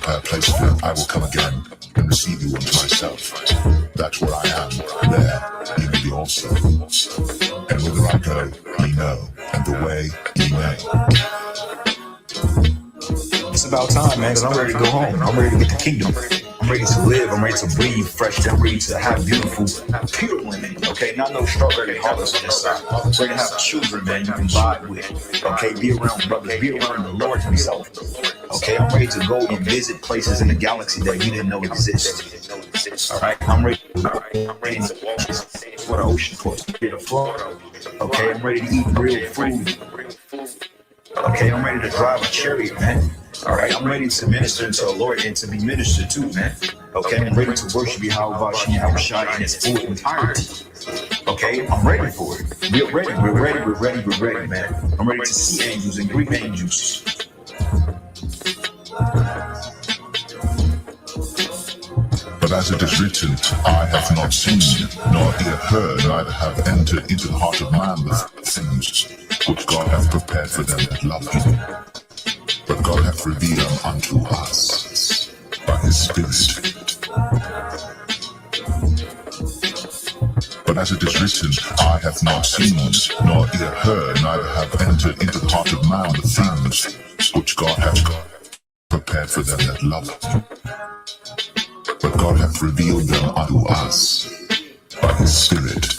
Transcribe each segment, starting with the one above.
prepare a place for you, I will come again and receive you unto myself. That where I am, there ye may be also. And whither I go, ye know, and the way ye may. It's about time, man, because I'm ready to go home. I'm ready to get the kingdom. I'm ready to live. I'm ready to breathe fresh. I'm ready to have beautiful, pure women. Okay, not no strawberry harvest on this side. I'm ready to have children, man, you can vibe with. Okay, be around brothers, be around the Lord himself. Okay, I'm ready to go and visit places in the galaxy that we didn't know exist. All right, I'm ready to walk for the ocean course, to Florida. Okay, I'm ready to eat real food. Okay, I'm ready to drive a chariot, man. All right, I'm ready to minister to the Lord and to be ministered to, man. Okay, I'm ready to worship Yahweh Shai in its full entirety. Okay, I'm ready for it. We're ready, man. I'm ready to see angels and greet angels. But as it is written, eye hath not seen, nor ear heard, neither have entered into the heart of man the things which God hath prepared for them that love him. But God hath revealed them unto us by his Spirit. But as it is written, eye hath not seen, nor ear heard, neither have entered into the heart of man the things which God hath prepared for them that love him. But God hath revealed them unto us by his Spirit.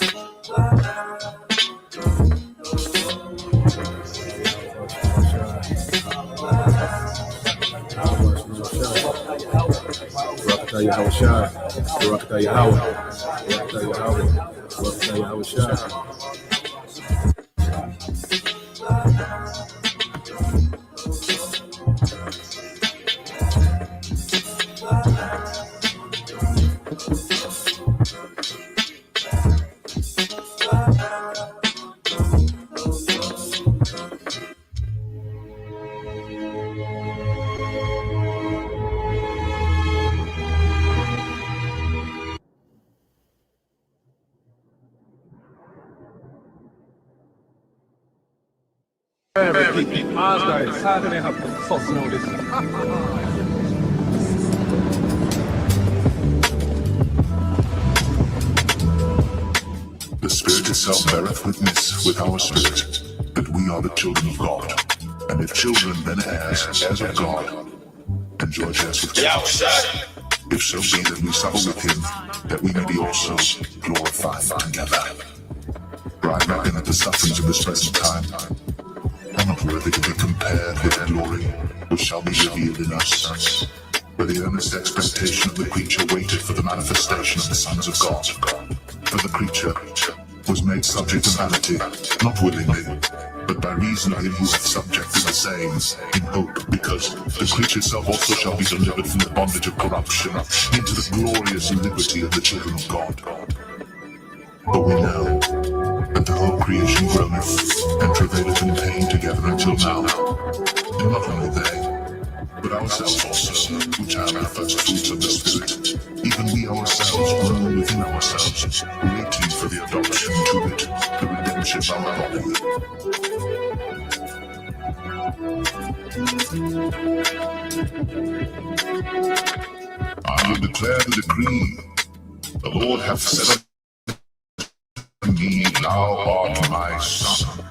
The Spirit itself beareth witness with our spirit that we are the children of God. And if children, then heirs, heirs of God, and joint heirs with Christ. If so be that we suffer with him, that we may be also glorified together. For I reckon that the sufferings of this present time are not worthy to be compared with the glory which shall be revealed in us. For the earnest expectation of the creature waited for the manifestation of the sons of God. For the creature was made subject to vanity, not willingly, but by reason of him who hath subjected the same, in hope, because the creature itself also shall be delivered from the bondage of corruption into the glorious liberty of the children of God. For we know that the whole creation groaneth and travaileth in pain together until now, and not only they, but ourselves also, which have the first fruits of the Spirit, even we ourselves groan within ourselves, waiting for the adoption to it, the redemption of our body. I will declare the decree. The Lord hath said unto me, thou art my son.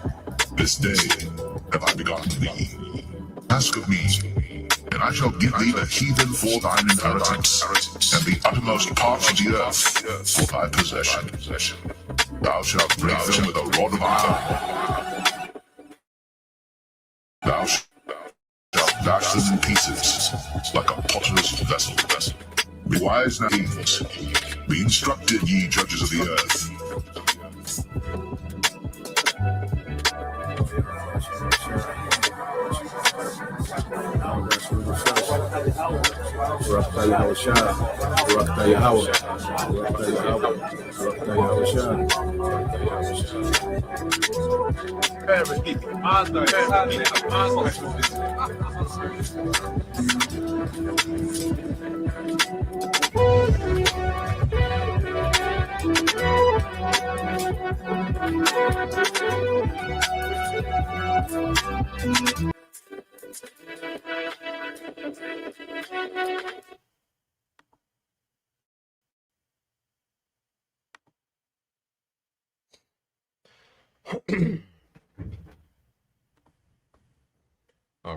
This day have I begotten thee. Ask of me, and I shall give thee the heathen for thine inheritance, and the uttermost parts of the earth for thy possession. Thou shalt break them with a rod of iron. Thou shalt dash them in pieces like a potter's vessel. Be wise now, kings. Be instructed, ye judges of the earth.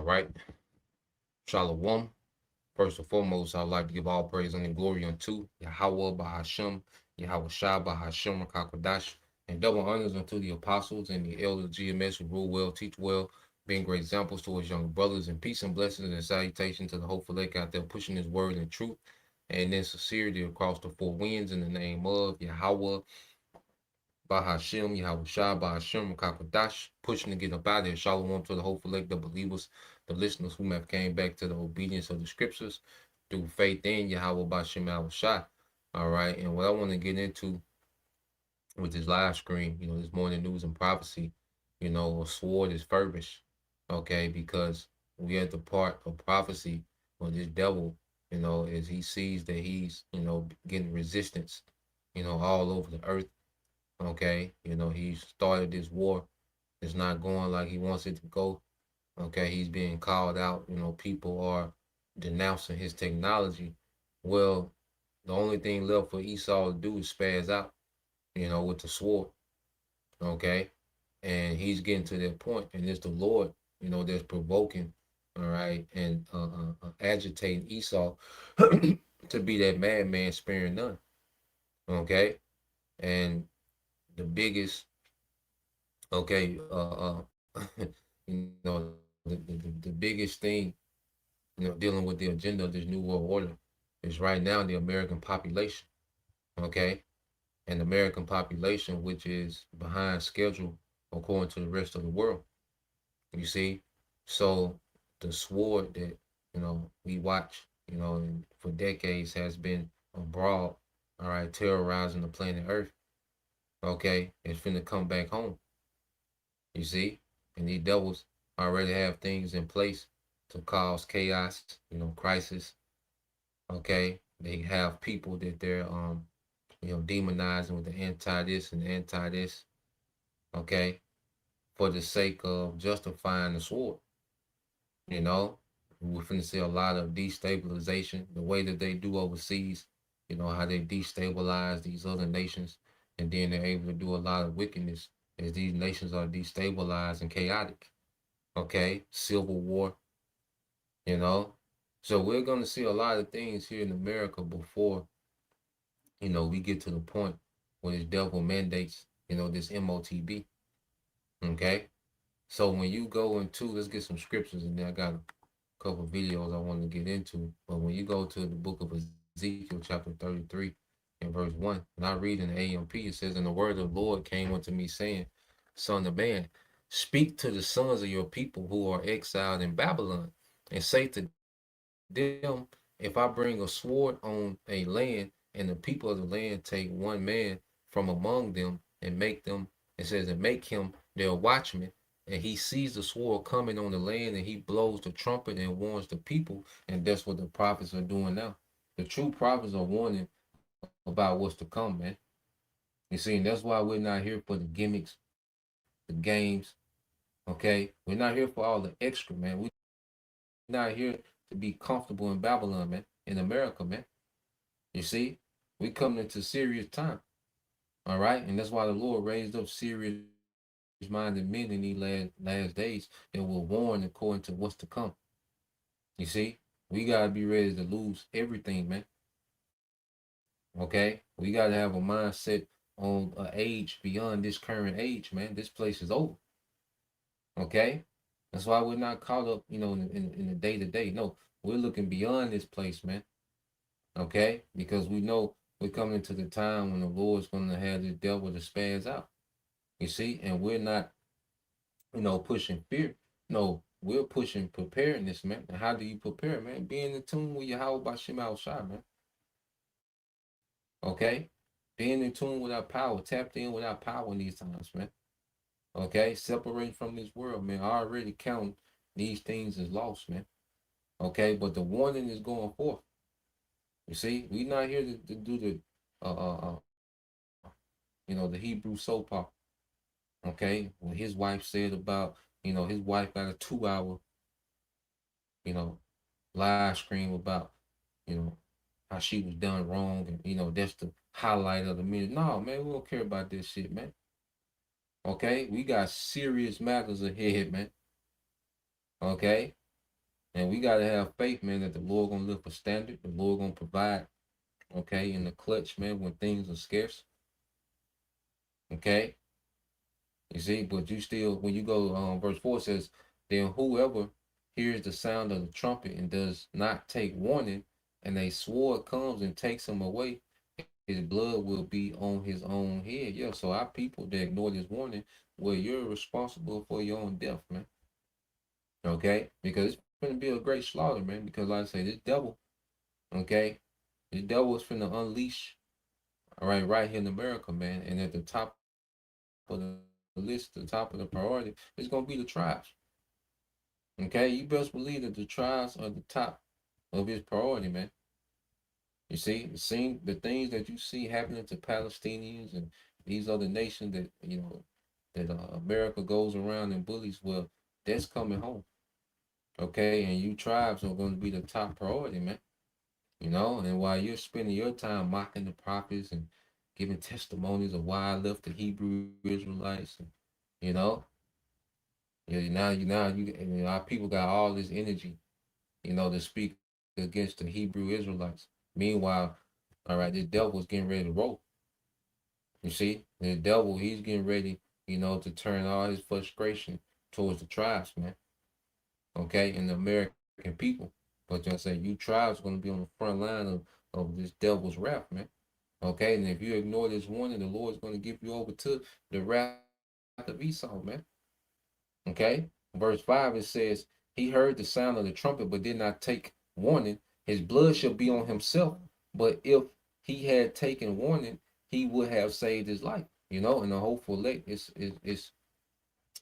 right. Shalom. First and foremost, I'd like to give all praise and glory unto Yahweh Bahashem, Yahweh Shah Bahashem Rakakwadash, and double honors unto the apostles and the elders of GMS who rule well, teach well, being great examples to his younger brothers, and peace and blessings and salutation to the hopeful lake out there pushing his word and truth, and in sincerity across the four winds in the name of Yahweh Bahashem, Yahweh Shah, Bahashem, Kakadash, pushing to get up out of here. Shalom to the hopeful lake, the believers, the listeners who have came back to the obedience of the scriptures through faith in Yahweh Bahashem, Yahweh Shah. All right, and what I want to get into with this live screen, this morning news and prophecy, a sword is furbished, okay, because we are at the part of prophecy when this devil, as he sees that he's, getting resistance, all over the earth. Okay, he started this war. It's not going like he wants it to go. Okay, he's being called out. People are denouncing his technology. Well, the only thing left for Esau to do is spaz out, with the sword. Okay, and he's getting to that point, and it's the Lord, that's provoking, all right, and agitating Esau to be that madman sparing none. Okay, and the biggest okay, the biggest thing, dealing with the agenda of this new world order is right now the American population, okay? And the American population, which is behind schedule according to the rest of the world, you see? So the sword that, we watch, and for decades has been abroad, all right, terrorizing the planet Earth, okay? It's finna come back home. You see? And these devils already have things in place to cause chaos, crisis. Okay. They have people that they're demonizing with the anti this and the anti this. Okay. For the sake of justifying the sword. You know, we're finna see a lot of destabilization, the way that they do overseas, how they destabilize these other nations, and then they're able to do a lot of wickedness as these nations are destabilized and chaotic. Okay, civil war, you know. So we're gonna see a lot of things here in America before, we get to the point where this devil mandates, this MOTB. Okay. So when you go into, let's get some scriptures, and then I got a couple of videos I want to get into. But when you go to the book of Ezekiel, chapter 33, and verse 1, and I read in the AMP, it says, "And the word of the Lord came unto me, saying, Son of man, speak to the sons of your people who are exiled in Babylon, and say to them, if I bring a sword on a land, and the people of the land take one man from among them, and make them, it says, and make him their watchman, and he sees the sword coming on the land, and he blows the trumpet and warns the people," and that's what the prophets are doing now. The true prophets are warning about what's to come, man. You see, and that's why we're not here for the gimmicks, the games. Okay, we're not here for all the extra, man. We're not here to be comfortable in Babylon, man, in America, man. You see, we coming into serious time. All right, and that's why the Lord raised up serious minded men in these last days that will warn according to what's to come. You see, we gotta be ready to lose everything, man. Okay, we gotta have a mindset on an age beyond this current age, man. This place is over. Okay, that's why we're not caught up, in the day to day. No, we're looking beyond this place, man. Okay, because we know we're coming to the time when the Lord's going to have the devil to spaz out. You see, and we're not, pushing fear. No, we're pushing preparedness, man. And how do you prepare, man? Being in tune with your how about Shema Shai, man. Okay, being in tune with our power, tapped in with our power in these times, man. Okay, separating from this world, man. I already count these things as lost, man. Okay, but the warning is going forth. You see, we're not here to do the the Hebrew soap opera. Okay, when his wife said about, his wife got a 2 hour, you know, live stream about, you know, how she was done wrong, and that's the highlight of the minute. No, man, we don't care about this shit, man. Okay, we got serious matters ahead, man. Okay, And we gotta have faith, man, that the Lord gonna lift a standard, the Lord gonna provide, okay, in the clutch, man, when things are scarce. Okay. You see, but you still, when you go, verse 4 says, then whoever hears the sound of the trumpet and does not take warning, and a sword comes and takes him away, his blood will be on his own head. Yeah, so our people that ignore this warning, well, you're responsible for your own death, man. Okay? Because it's going to be a great slaughter, man. Because, like I say, this devil, okay, this devil is going to unleash, all right here in America, man. And at the top of the list, the top of the priority, it's going to be the tribes. Okay? You best believe that the tribes are the top of his priority, man. You see, the things that you see happening to Palestinians and these other nations that, that America goes around and bullies, well, that's coming home. Okay, and you tribes are going to be the top priority, man. And while you're spending your time mocking the prophets and giving testimonies of why I left the Hebrew Israelites, and, you know, our people got all this energy, to speak against the Hebrew Israelites. Meanwhile, all right, this devil is getting ready to roll. You see, the devil, he's getting ready, to turn all his frustration towards the tribes, man. Okay, and the American people. But I say you tribes are going to be on the front line of this devil's wrath, man. Okay, and if you ignore this warning, the Lord's going to give you over to the wrath of Esau, man. Okay, verse 5, it says, he heard the sound of the trumpet, but did not take warning. His blood shall be on himself. But if he had taken warning, he would have saved his life. And the hopeful elect is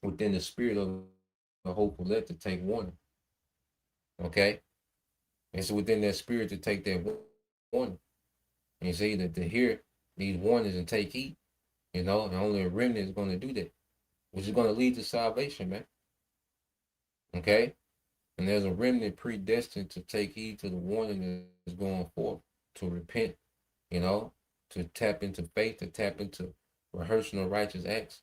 within the spirit of the hopeful elect to take warning. Okay, it's within that spirit to take that warning. And you see that to hear these warnings and take heed, and only a remnant is going to do that, which is going to lead to salvation, man. Okay, and there's a remnant predestined to take heed to the warning that's going forth, to repent, to tap into faith, to tap into rehearsing of righteous acts.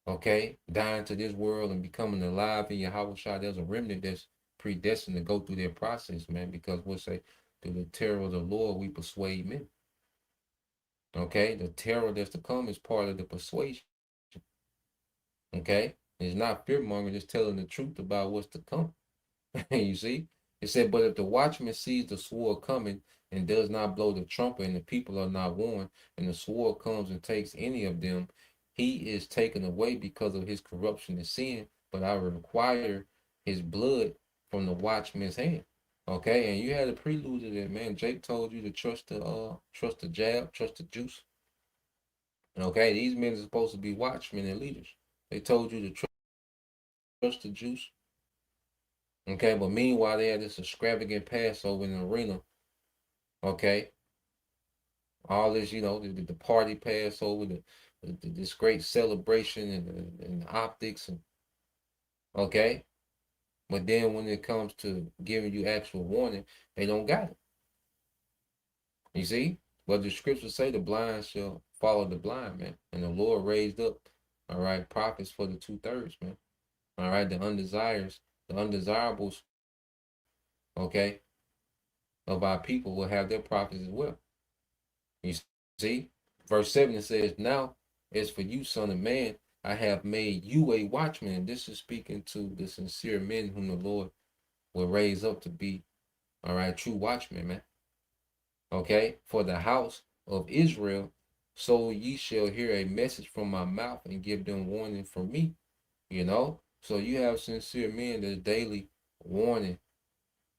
Okay, dying to this world and becoming alive in Yahweh. There's a remnant that's predestined to go through their process, man, because we'll say, through the terror of the Lord, we persuade men. Okay, the terror that's to come is part of the persuasion. Okay, it's not fear mongering, it's telling the truth about what's to come. You see, it said, but if the watchman sees the sword coming and does not blow the trumpet, and the people are not warned, and the sword comes and takes any of them, he is taken away because of his corruption and sin, but I require his blood from the watchman's hand. Okay, and you had a prelude to that, man. Jake told you to trust the jab, trust the juice. Okay, these men are supposed to be watchmen and leaders. They told you to trust the juice. Okay, but meanwhile, they had this extravagant Passover in the arena. Okay, all this, the party Passover, this great celebration and the optics, and okay, but then when it comes to giving you actual warning, they don't got it. You see, but the scriptures say the blind shall follow the blind, man, and the Lord raised up, all right, prophets for the 2/3, man. All right, the undesirables, okay, of our people will have their prophets as well. You see, verse 7, it says, now as for you, son of man, I have made you a watchman. And this is speaking to the sincere men whom the Lord will raise up to be, all right, true watchmen, man. Okay, for the house of Israel, so ye shall hear a message from my mouth and give them warning from me. So you have sincere men that's daily warning,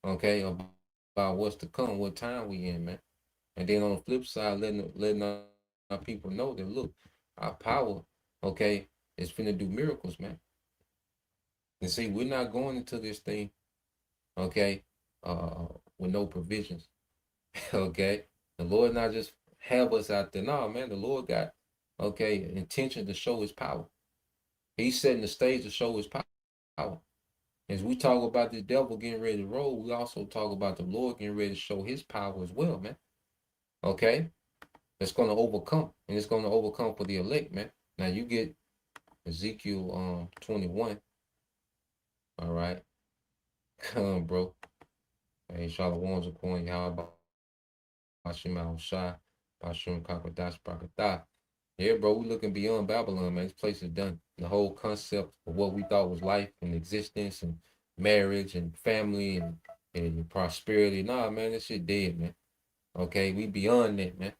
okay, about what's to come, what time we in, man. And then on the flip side, letting our people know that, look, our power, okay, is finna do miracles, man. And see, we're not going into this thing, okay, with no provisions. Okay, the Lord not just have us out there. No, man, the Lord got, okay, intention to show his power. He's setting the stage to show his power. As we talk about the devil getting ready to roll, we also talk about the Lord getting ready to show his power as well, man. Okay, it's going to overcome, and it's going to overcome for the elect, man. Now you get Ezekiel 21, all right, Come, bro. Hey, Shalom Zakon, Yahweh Bashim Al Shai, Bashim Kakadash Brakatah. Yeah, bro, we looking beyond Babylon, man. This place is done. The whole concept of what we thought was life and existence and marriage and family and prosperity. Nah, man, this shit dead, man. Okay, we beyond that, man.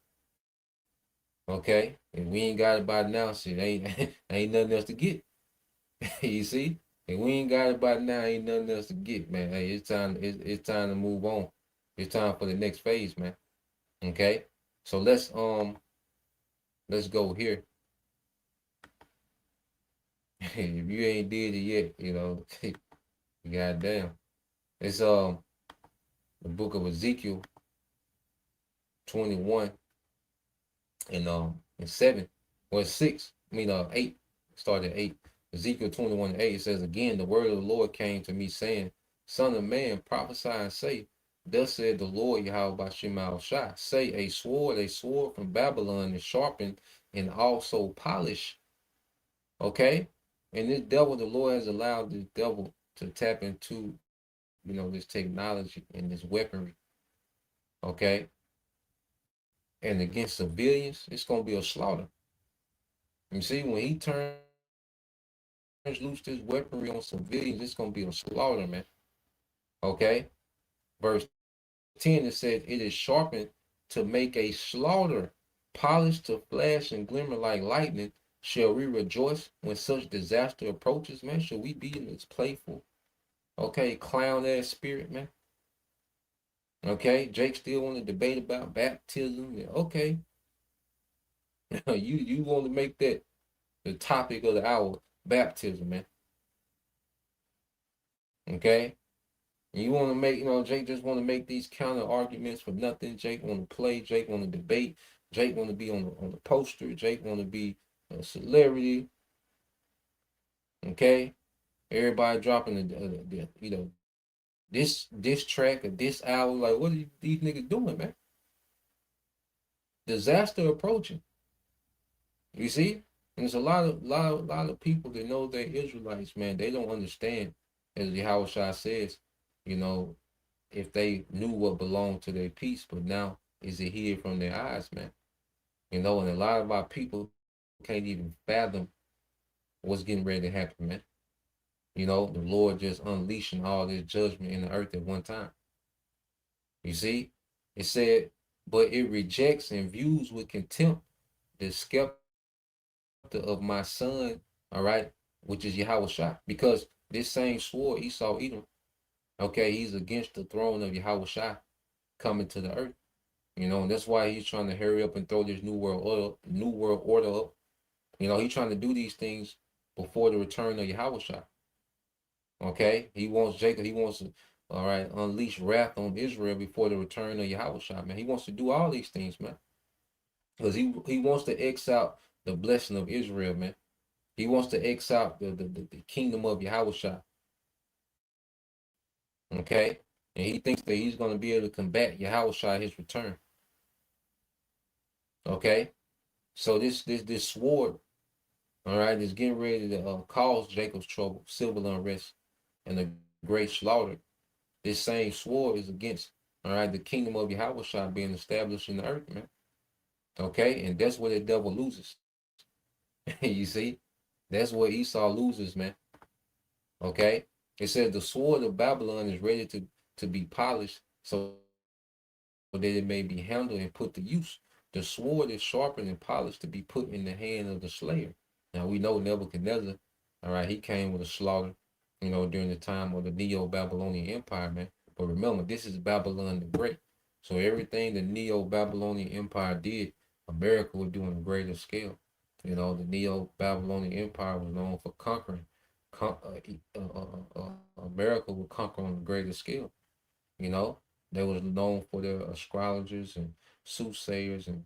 Okay, and we ain't got it by now, shit. Ain't nothing else to get. You see? And we ain't got it by now, ain't nothing else to get, man. Hey, it's time to move on. It's time for the next phase, man. Okay? So let's go here. If you ain't did it yet, goddamn. It's the book of Ezekiel 21 and 7. Well, 6. I mean 8. Started at 8. Ezekiel 21 and 8. It says, again, the word of the Lord came to me, saying, Son of man, prophesy and say, thus said the Lord Yahweh Bashim Al Shai, say, a sword from Babylon is sharpened and also polished. Okay? And this devil, the Lord has allowed this devil to tap into, this technology and this weaponry. Okay? And against civilians, it's going to be a slaughter. You see, when he turns loose this weaponry on civilians, it's going to be a slaughter, man. Okay? Verse 10, it says, it is sharpened to make a slaughter, polished to flash and glimmer like lightning. Shall we rejoice when such disaster approaches, man? Shall we be in this playful, okay, clown ass spirit, man? Okay, Jake still want to debate about baptism. Yeah, okay. you want to make that the topic of the hour, baptism, man. Okay? And you want to make, Jake just want to make these counter arguments for nothing. Jake want to play. Jake want to debate. Jake want to be on the poster. Jake want to be a celebrity. Okay? Everybody dropping this track or this album. Like, what are these niggas doing, man? Disaster approaching. You see? And there's a lot of people that know they're Israelites, man. They don't understand, as Yahweh Shai says, if they knew what belonged to their peace, but now is it hid from their eyes, man? And a lot of our people can't even fathom what's getting ready to happen, man. The Lord just unleashing all this judgment in the earth at one time. You see? It said, but it rejects and views with contempt the scepter of my son, all right, which is Yahweh Shai. Because this same sword, Esau Edom, okay, he's against the throne of Yahweh Shai coming to the earth. And that's why he's trying to hurry up and throw this new world order up. He's trying to do these things before the return of Yahweh Shai. Okay? He wants to, all right, unleash wrath on Israel before the return of Yahweh Shai, man. He wants to do all these things, man. Because he wants to X out the blessing of Israel, man. He wants to X out the kingdom of Yahweh Shai. Okay? And he thinks that he's going to be able to combat Yahweh Shai his return. Okay? So this sword, all right, is getting ready to cause Jacob's trouble, civil unrest, and a great slaughter. This same sword is against, all right, the kingdom of Yahweh Shai being established in the earth, man. Okay? And that's where the devil loses. You see? That's where Esau loses, man. Okay? It says the sword of Babylon is ready to be polished so that it may be handled and put to use. The sword is sharpened and polished to be put in the hand of the slayer. Now we know Nebuchadnezzar, all right, he came with a slaughter, during the time of the Neo-Babylonian Empire, man. But remember, this is Babylon the Great. So everything the Neo-Babylonian Empire did, America would do on a greater scale. The Neo-Babylonian Empire was known for conquering. America would conquer on a greater scale. They was known for their astrologers and soothsayers and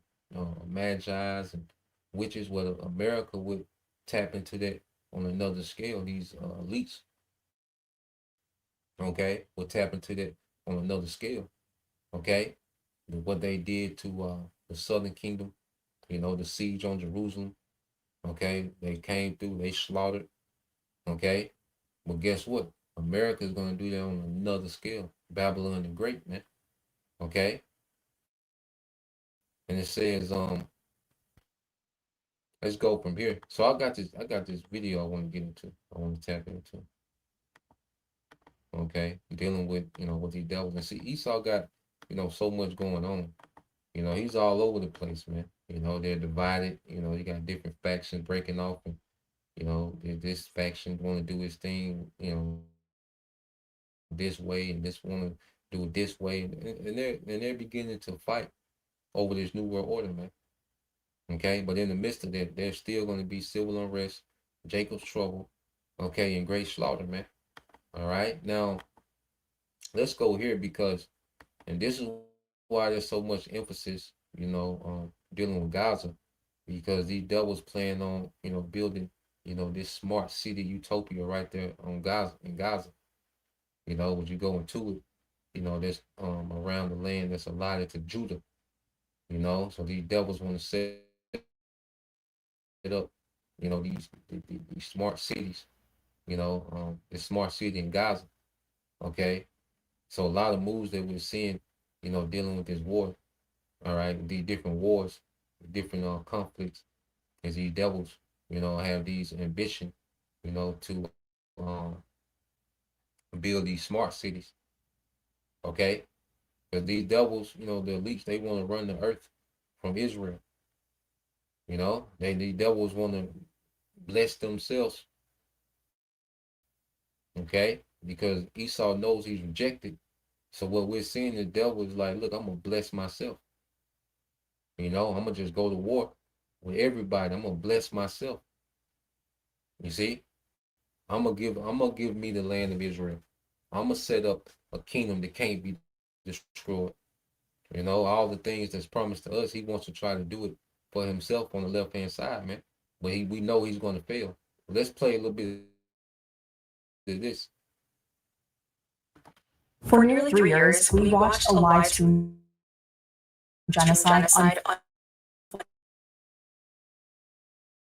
magi's and witches. Where America would tap into that on another scale. These elites, okay, would tap into that on another scale. Okay, what they did to the Southern Kingdom, the siege on Jerusalem. Okay, they came through, they slaughtered. Okay, but guess what? America is going to do that on another scale. Babylon the Great, man. Okay? And it says, let's go from here. So I got this video I want to get into. I want to tap into. Okay? Dealing with, with these devils. And see, Esau got, so much going on. He's all over the place, man. They're divided. You got different factions breaking off, and this faction want to do its thing, this way, and this want to do it this way, and they're beginning to fight over this new world order, man. Okay, but in the midst of that, there's still going to be civil unrest, Jacob's trouble, okay, and great slaughter, man. All right, now let's go here because, and this is why there's so much emphasis, dealing with Gaza, because these devils plan on, building, this smart city utopia right there on Gaza, in Gaza. When you go into it, there's around the land that's allotted to Judah, so these devils want to set up, these smart cities, this smart city in Gaza, okay? So a lot of moves that we're seeing, dealing with this war, all right, these different wars, different conflicts, is these devils, have these ambition, to build these smart cities, okay? Because these devils, the elites, they want to run the earth from Israel. The devils want to bless themselves. Okay? Because Esau knows he's rejected. So what we're seeing, the devil is like, look, I'm gonna bless myself. I'm gonna just go to war with everybody. I'm gonna bless myself. You see? I'm gonna give me the land of Israel. I'm gonna set up a kingdom that can't be destroyed. All the things that's promised to us, he wants to try to do it for himself on the left-hand side, man. But we know he's going to fail. Let's play a little bit of this. For nearly 3 years, we watched a live stream genocide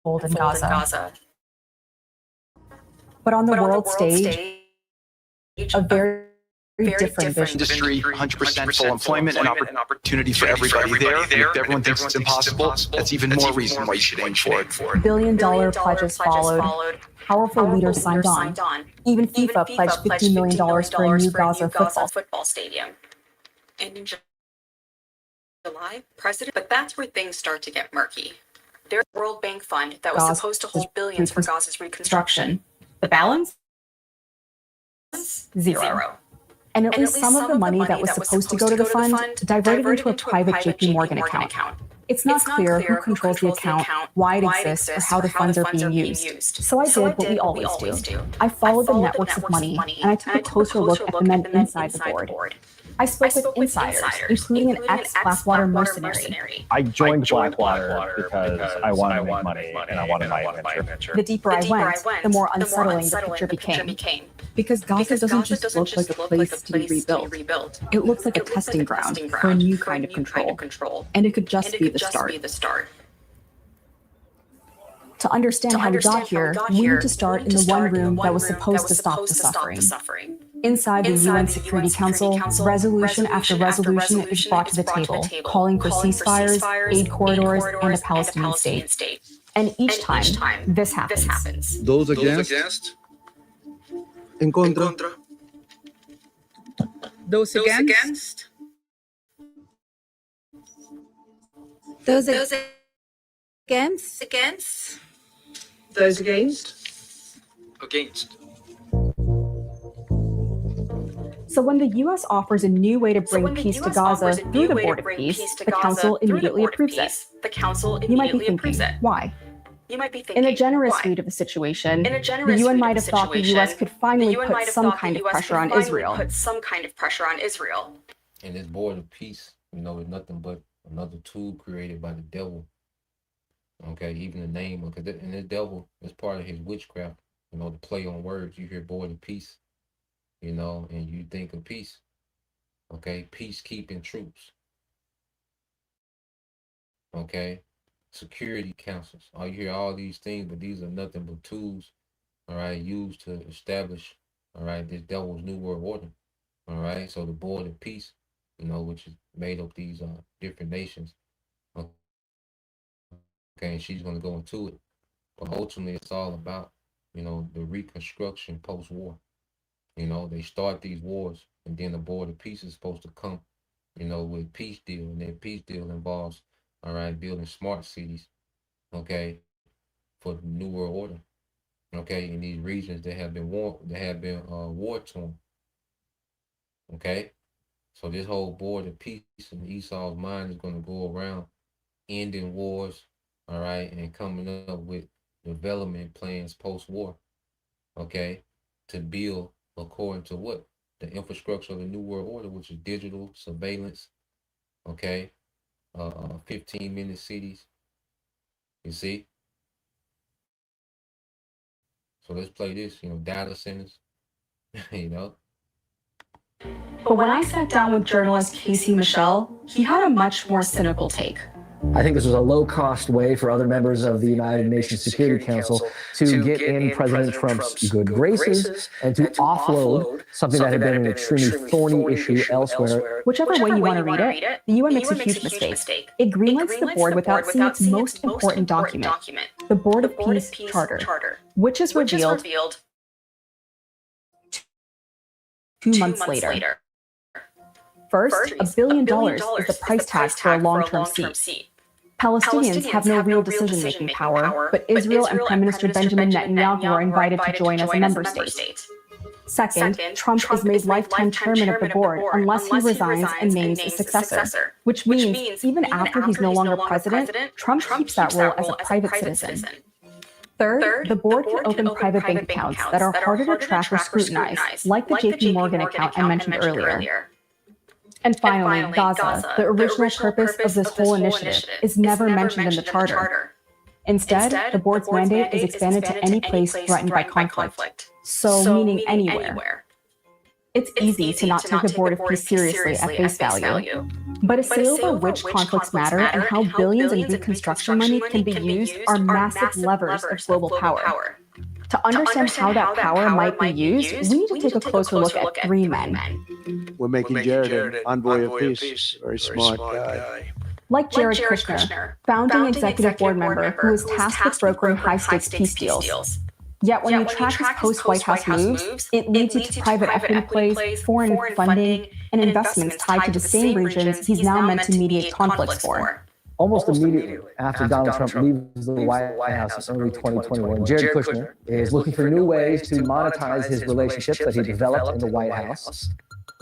unfold in Gaza. But on the world stage, a very different vision. Industry, 100% full employment and opportunity for everybody there. And if everyone thinks it's impossible, that's even more reason why you should aim for it. Billion-dollar pledges followed. Powerful leaders signed on. Even FIFA pledged $50 million for a new Gaza football stadium. And in July, but that's where things start to get murky. There's a World Bank fund that was supposed to hold billions for Gaza's reconstruction. The balance? Zero. And at least some of the money that was supposed to go to the fund diverted into a private JP Morgan account. It's not clear who controls the account, why it exists, or how the funds are being used. So I did what we always do. I followed the networks of money, and I took a closer look at the men inside the board. I spoke with insiders, including an ex-Blackwater mercenary. I joined Blackwater because I wanted to make money and I wanted my adventure. The deeper I went, the more unsettling the picture became. Because Gaza doesn't just look like a place to be rebuilt. It looks like a testing ground for a new kind of control. And it could just be the start. To understand how we got here, we need to start in the one room that was supposed to stop the suffering. Inside the UN Security Council, resolution after resolution is brought to the table, calling for ceasefires, aid corridors, and a Palestinian state. And each time, this happens. Those against? En contra. Those against? Those against? Those against? Against. So when the U.S. offers a new way to bring peace to Gaza through the Board of Peace, the Council immediately approves it. You might be thinking, why? In a generous read of the situation, the UN might have thought the U.S. could finally put some kind of pressure on Israel. And this Board of Peace, is nothing but another tool created by the devil. Okay, even the name, and the devil is part of his witchcraft, the play on words. You hear Board of Peace, and you think of peace. Okay, peacekeeping troops. Okay, security councils. You hear all these things, but these are nothing but tools, all right, used to establish, all right, this devil's new world order, all right. So the board of peace, which is made up these different nations, okay, and she's gonna go into it, but ultimately it's all about, the reconstruction post-war. They start these wars, and then the board of peace is supposed to come, with peace deal, and then peace deal involves, all right, building smart cities, okay, for the new world order, okay, in these regions that have been war torn, okay. So this whole board of peace in Esau's mind is going to go around ending wars, all right, and coming up with development plans post-war, okay, to build according to what? The infrastructure of the New World Order, which is digital surveillance, okay, 15-minute cities, you see? So let's play this, data centers, you know? But when I sat down with journalist Casey Michelle, he had a much more cynical take. I think this was a low-cost way for other members of the United Nations Security Council to get in President Trump's good graces and to offload something that had been an extremely thorny issue elsewhere. Whichever way you want to read it, the UN makes a huge mistake. It greenlights the board without seeing its most important document, the Board of Peace Charter, which is revealed 2 months later. First, $1 billion is the price tag for a long-term seat. Palestinians have no real decision-making power, but Israel and Prime Minister Benjamin Netanyahu are invited to join as a member state. Second, Trump is made lifetime chairman of the board unless he resigns and names a successor, which means even after he's no longer president, Trump keeps that role as a private citizen. Third, the board can open private bank accounts that are harder to track or scrutinize, like the JP Morgan account I mentioned earlier. And finally, Gaza, the original purpose of this whole initiative, is never mentioned in the charter. Instead, the board's mandate is expanded to any place threatened by conflict, so meaning anywhere. It's easy to not take the Board of Peace seriously at face value, but a say over which conflicts matter and how billions in reconstruction money can be used are massive levers of global power. To understand how that power might be used, we need to take a closer look at 3 men. We're making Jared an envoy of peace. Very smart guy. Like Jared Kushner, founding executive board member who is tasked with brokering high-stakes peace deals. Yet when you track his post-White House moves, it leads you to private equity plays, foreign funding, and investments tied to the same regions he's now meant to mediate conflicts for. Almost immediately after Donald Trump leaves the White House in early 2021, Jared Kushner is looking for new ways to monetize his relationships that he developed in the White House.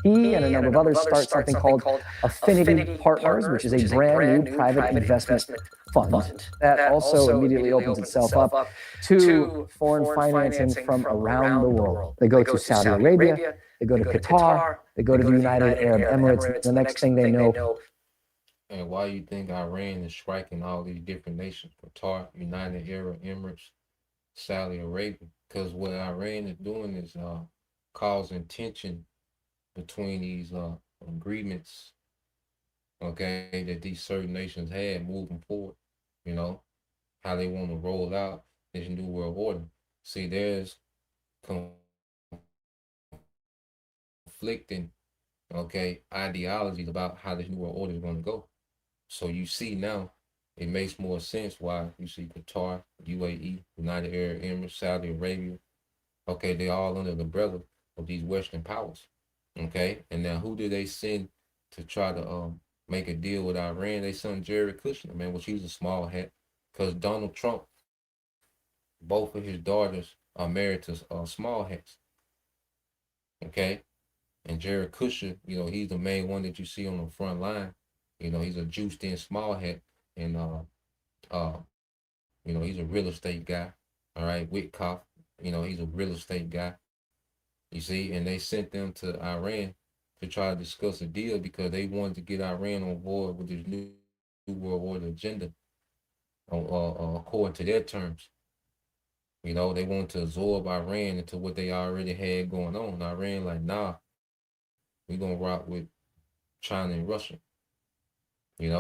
He and a number of others start something called Affinity Partners, which is a brand new private investment fund that also immediately opens itself up to foreign financing from around the world. They go to Saudi Arabia, they go to Qatar, they go to the United Arab Emirates. The next thing they know. And why you think Iran is striking all these different nations? Qatar, United Arab Emirates, Saudi Arabia. Because what Iran is doing is causing tension between these agreements, okay, that these certain nations had moving forward, how they want to roll out this new world order. See, there's conflicting, okay, ideologies about how this new world order is going to go. So you see now, it makes more sense why you see Qatar, UAE, United Arab Emirates, Saudi Arabia, okay, they're all under the umbrella of these Western powers. Okay, and now who did they send to try to make a deal with Iran? They sent Jared Kushner, man, which he's a small hat, because Donald Trump, both of his daughters are married to small hats. Okay, and Jared Kushner, he's the main one that you see on the front line. He's a juiced in small hat, and he's a real estate guy. All right, Witkoff, he's a real estate guy. You see, and they sent them to Iran to try to discuss a deal because they wanted to get Iran on board with this new world order agenda, according to their terms. They wanted to absorb Iran into what they already had going on. Iran like, nah, we're gonna rock with China and Russia. We're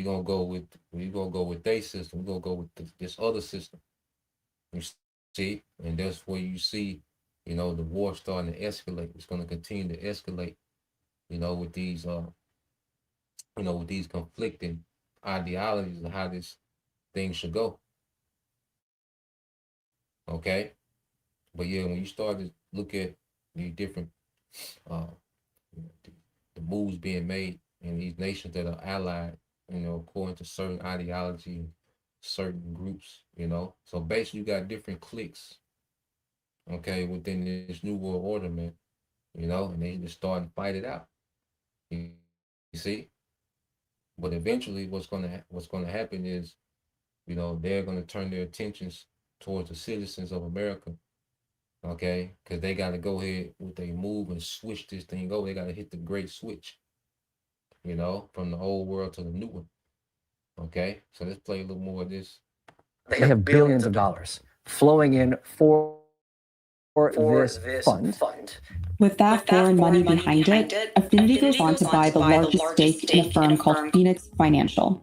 gonna go with their system. We're gonna go with this other system. You see, and that's where you see you know, the war starting to escalate. It's going to continue to escalate, you know, with these, you know, with these conflicting ideologies of how this thing should go. Okay. But yeah, when you start to look at the different, uh, you know, the moves being made in these nations that are allied, you know, according to certain ideology and certain groups, you know. So basically, you got different cliques, okay, within this new world order, man, you know, and they just start and fight it out. You see, but eventually, what's gonna happen is, you know, they're gonna turn their attentions towards the citizens of America, okay, because they got to go ahead with their move and switch this thing over. They got to hit the great switch, you know, from the old world to the new one. Okay, so let's play a little more of this. They have billions of dollars flowing in for this fund. With that foreign money behind it, Affinity goes on to buy the largest stake in a firm called Phoenix Financial.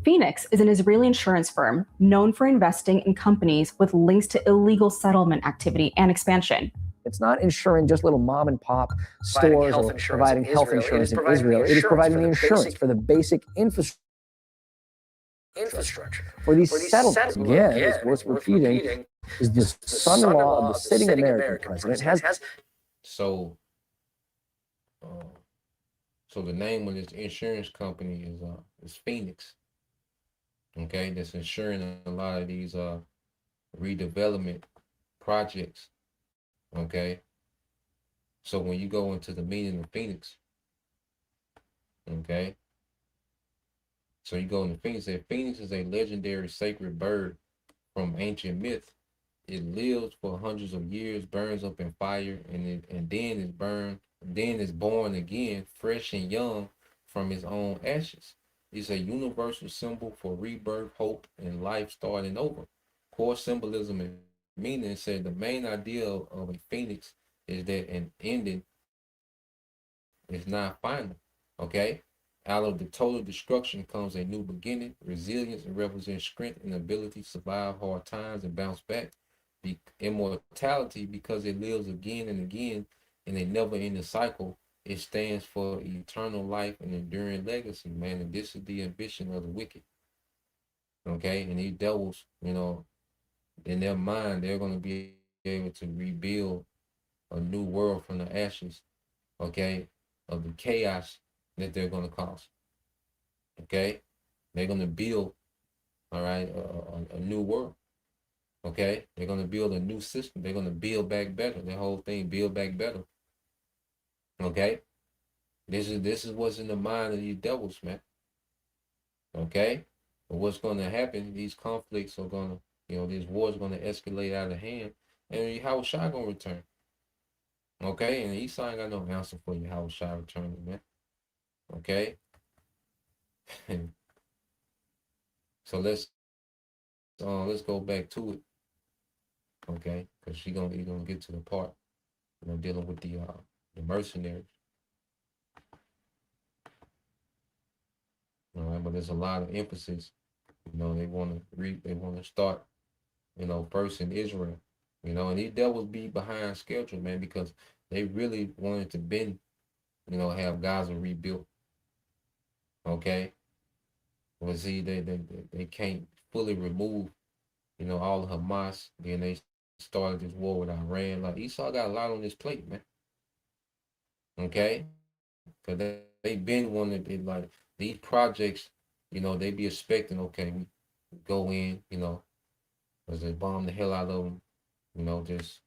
Phoenix is an Israeli insurance firm known for investing in companies with links to illegal settlement activity and expansion. It's not insuring just little mom and pop stores or providing health insurance in Israel. It is providing the insurance for the basic infrastructure. For these settlements, again, it's worth repeating, is the son-in-law of the sitting American president has. So, so the name of this insurance company is Phoenix. Okay, that's insuring a lot of these redevelopment projects. Okay, so when you go into the meaning of Phoenix, okay, so you go into Phoenix. Phoenix is a legendary sacred bird from ancient myth. It lives for hundreds of years, burns up in fire, and then is burned. Then is born again, fresh and young, from its own ashes. It's a universal symbol for rebirth, hope, and life starting over. Core symbolism and meaning said the main idea of a phoenix is that an ending is not final. Okay? Out of the total destruction comes a new beginning. Resilience and represents strength and ability to survive hard times and bounce back. Immortality, because it lives again and again in a never-ending cycle. It stands for eternal life and enduring legacy, man. And this is the ambition of the wicked. Okay? And these devils, you know, in their mind, they're going to be able to rebuild a new world from the ashes, okay, of the chaos that they're going to cause. Okay? They're going to build, all right, a new world. Okay? They're going to build a new system. They're going to build back better. The whole thing, build back better. Okay? This is what's in the mind of these devils, man. Okay? But what's going to happen, these conflicts are going to, you know, these wars are going to escalate out of hand. And how is Shai going to return? Okay? And Esau ain't got no answer for you, how is Shai returning, man. Okay? So let's go back to it. Okay? Because you're gonna get to the part, you know, dealing with the mercenaries. All right, but there's a lot of emphasis. You know, they want to start, you know, first in Israel. You know, and these devils be behind schedule, man, because they really wanted to bend, you know, have Gaza rebuilt. Okay. Well, see, they can't fully remove, you know, all of Hamas. Then they started this war with Iran. Like Esau got a lot on his plate, man. Okay, because they been wanting to, like, these projects, you know, they be expecting, okay, we go in, you know, as they bomb the hell out of them, you know, just,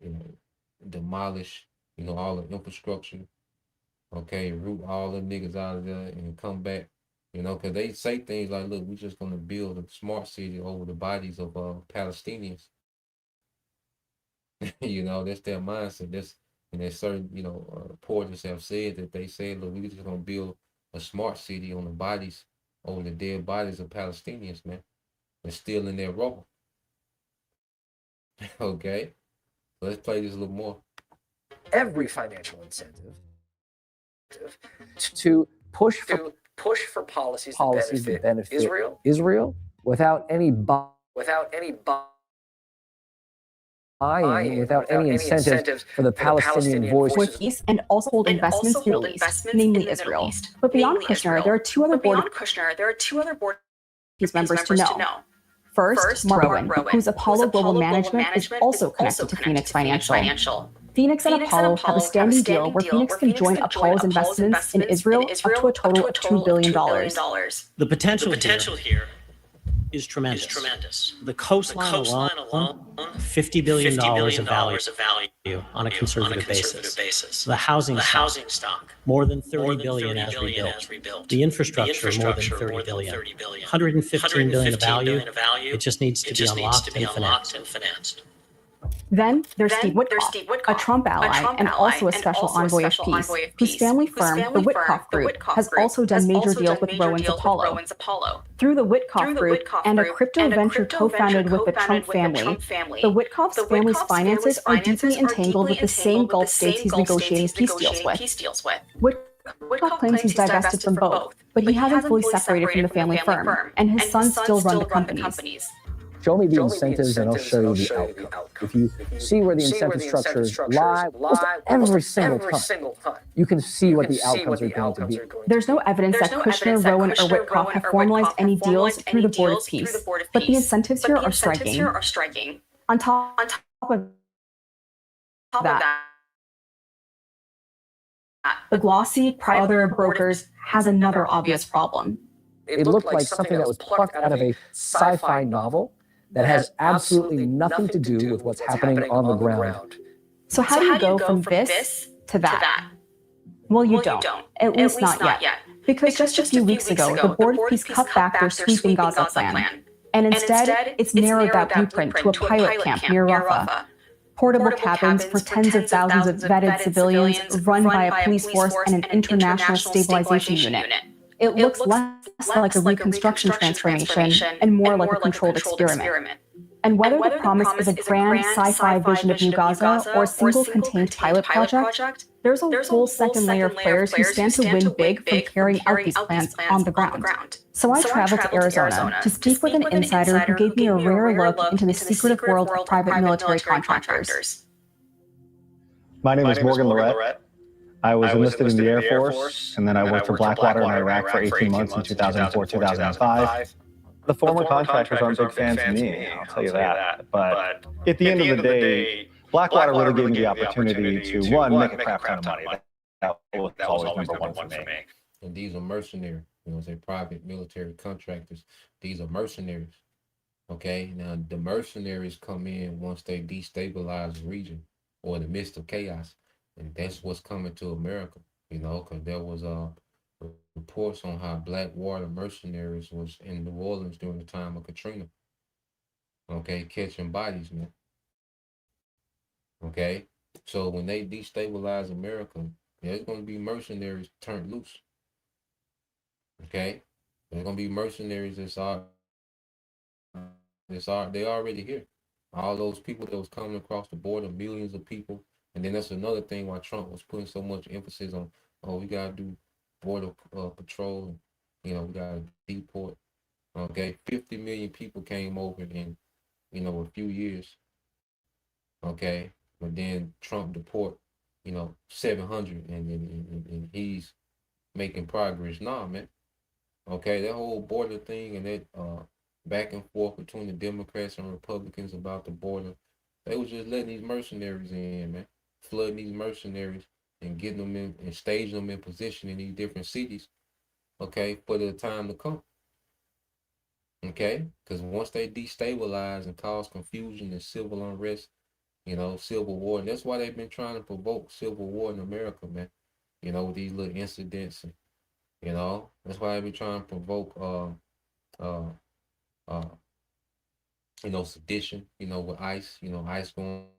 you know, demolish, you know, all the infrastructure, okay, root all the niggas out of there and come back, you know, because they say things like, look, we're just going to build a smart city over the bodies of Palestinians. You know, that's their mindset. And there's certain, you know, reporters have said that they said, look, we're just going to build a smart city on the bodies, over the dead bodies of Palestinians, man. They're still in their role. Okay? So let's play this a little more. Every financial incentive to push for policies that benefit Israel without any buying without any incentives for the Palestinian voice. For peace and also hold investments in the Middle East, namely Israel. But beyond Kushner, there are two other board of Peace members to know. First, Mark Rowan, whose Apollo Global Management is also connected to Phoenix Financial. Phoenix and Apollo have a standing deal where Phoenix can join Apollo's investments in Israel up to a total of $2 billion. The potential here is tremendous. The coastline alone, $50 billion of value on a conservative basis. The housing stock, more than $30 billion as rebuilt. The infrastructure, more than $30 billion. $115 billion of value. It just needs to be unlocked and financed. Then there's Steve Witkoff, a Trump ally and also a special envoy of peace, whose family firm, the Witkoff Group, has also done major deals with Rowan's Apollo. Through the Witkoff Group and a crypto venture co-founded with the Trump family, the Witkoff's family's finances are deeply entangled with the same Gulf states he's negotiating peace deals with. Witkoff claims he's divested from both, but he hasn't fully separated from the family firm, and his sons still run the companies. Show me the incentives and I'll show you the outcome. If you see where the incentive structures lie, almost every single time, you can see what the outcomes are going to be. There's no evidence that Kushner, Rowan, or Witkoff have formalized any deals through the Board of Peace, but the incentives here are striking. On top of that, the glossy other brokers has another obvious problem. It looked like something that was plucked out of a sci-fi novel that has absolutely nothing to do with what's happening on the ground. So how do you go from this to that? Well, you don't. At least not yet. Because just a few weeks ago, the Board of Peace cut back their sweeping Gaza plan. And instead, it's narrowed that blueprint to a pilot camp near Rafah. Portable cabins for tens of thousands of vetted civilians run by a police force and an international stabilization unit. It looks less like a reconstruction transformation and more like a controlled experiment. And whether the promise is a grand sci-fi vision of New Gaza or a single contained pilot project, there's a whole second layer of players who stand to win big from carrying out these plans on the ground. So I traveled to Arizona to speak with an insider who gave me a rare look into the secretive world of private military contractors. My name is Morgan Lorette. I was enlisted in the Air Force, and then I worked for Blackwater in Iraq for 18 months in 2004, 2005. The former contractors aren't big fans of me, I'll tell you that. But at the end of the day, Blackwater really gave me the opportunity to, one, make a crap ton of money. That was always number one for me. And these are mercenaries, say private military contractors. These are mercenaries. Okay, now the mercenaries come in once they destabilize the region or in the midst of chaos. And that's what's coming to America, because there was reports on how Blackwater mercenaries was in New Orleans during the time of Katrina. Okay, catching bodies, man. Okay, so when they destabilize America, there's going to be mercenaries turned loose. Okay, there's going to be mercenaries they already here. All those people that was coming across the border, millions of people. And then that's another thing why Trump was putting so much emphasis on, we got to do border patrol, we got to deport. Okay, 50 million people came over in, a few years. Okay, but then Trump deport, 700 and he's making progress. Nah, man. Okay, that whole border thing and that back and forth between the Democrats and Republicans about the border, they was just letting these mercenaries in, man. Flooding these mercenaries and getting them in and staging them in position in these different cities, okay, for the time to come. Okay, because once they destabilize and cause confusion and civil unrest, civil war, and that's why they've been trying to provoke civil war in America, man. With these little incidents, and that's why they've been trying to provoke sedition, with ICE, ICE going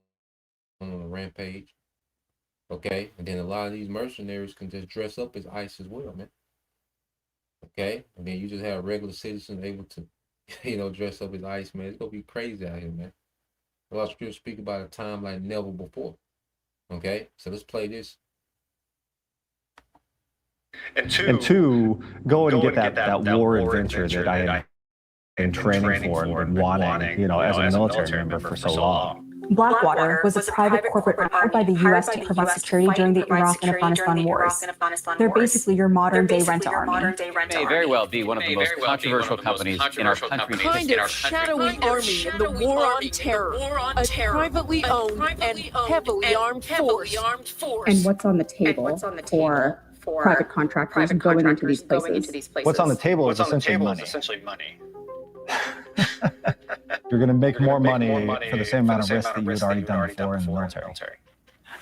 on a rampage. Okay, and then a lot of these mercenaries can just dress up as ICE as well, man. Okay, and then you just have regular citizens able to, dress up as ICE, man. It's gonna be crazy out here, man. A lot of people speak about a time like never before. Okay, so let's play this. And two, go and get that war adventure that I had been training for and been wanting, as a military member for so long. Blackwater was a private corporate hired by the U.S. to provide security during the Iraq and Afghanistan wars. They're basically your modern-day rent-a-army. May very well be one of the most controversial companies in our country. Kind of shadowy army in the war on terror. A privately owned and heavily armed force. And what's on the table for private contractors going into these places? What's on the table is essentially money. You're going to make more money for the same amount of risk that you had already done before in the military.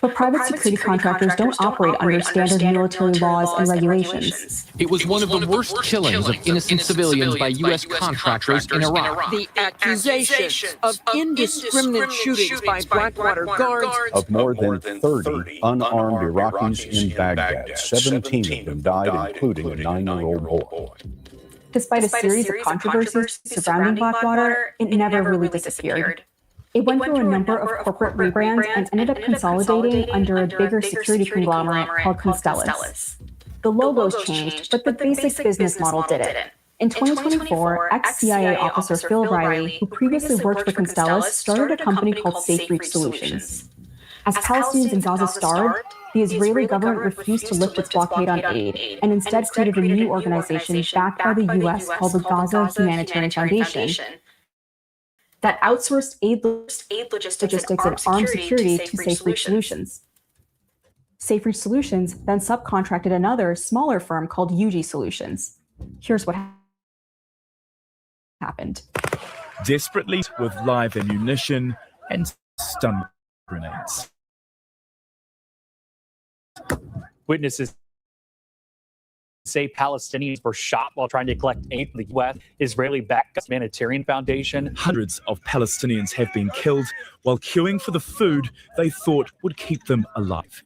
But private security contractors don't operate under standard military laws and regulations. It was one of the worst killings of innocent civilians by U.S. contractors in Iraq. The accusations of indiscriminate shootings by Blackwater guards. Of more than 30 unarmed Iraqis in Baghdad, 17 of them died, including a 9-year-old boy. Despite a series of controversies surrounding Blackwater, it never really disappeared. It went through a number of corporate rebrands and ended up consolidating under a bigger security conglomerate called Constellus. The logos changed, but the basic business model didn't. In 2024, ex-CIA officer Phil Riley, who previously worked for Constellus, started a company called Safe Reach Solutions. As Palestinians in Gaza starved, the Israeli government refused to lift its blockade on aid and instead created a new organization backed by the U.S. called the Gaza Humanitarian Foundation that outsourced aid logistics and armed security to Safe Reach Solutions. Safe Reach Solutions then subcontracted another, smaller firm called UG Solutions. Here's what happened. Desperately with live ammunition and stun grenades. Witnesses say Palestinians were shot while trying to collect aid from the U.S. Israeli-backed humanitarian foundation. Hundreds of Palestinians have been killed while queuing for the food they thought would keep them alive.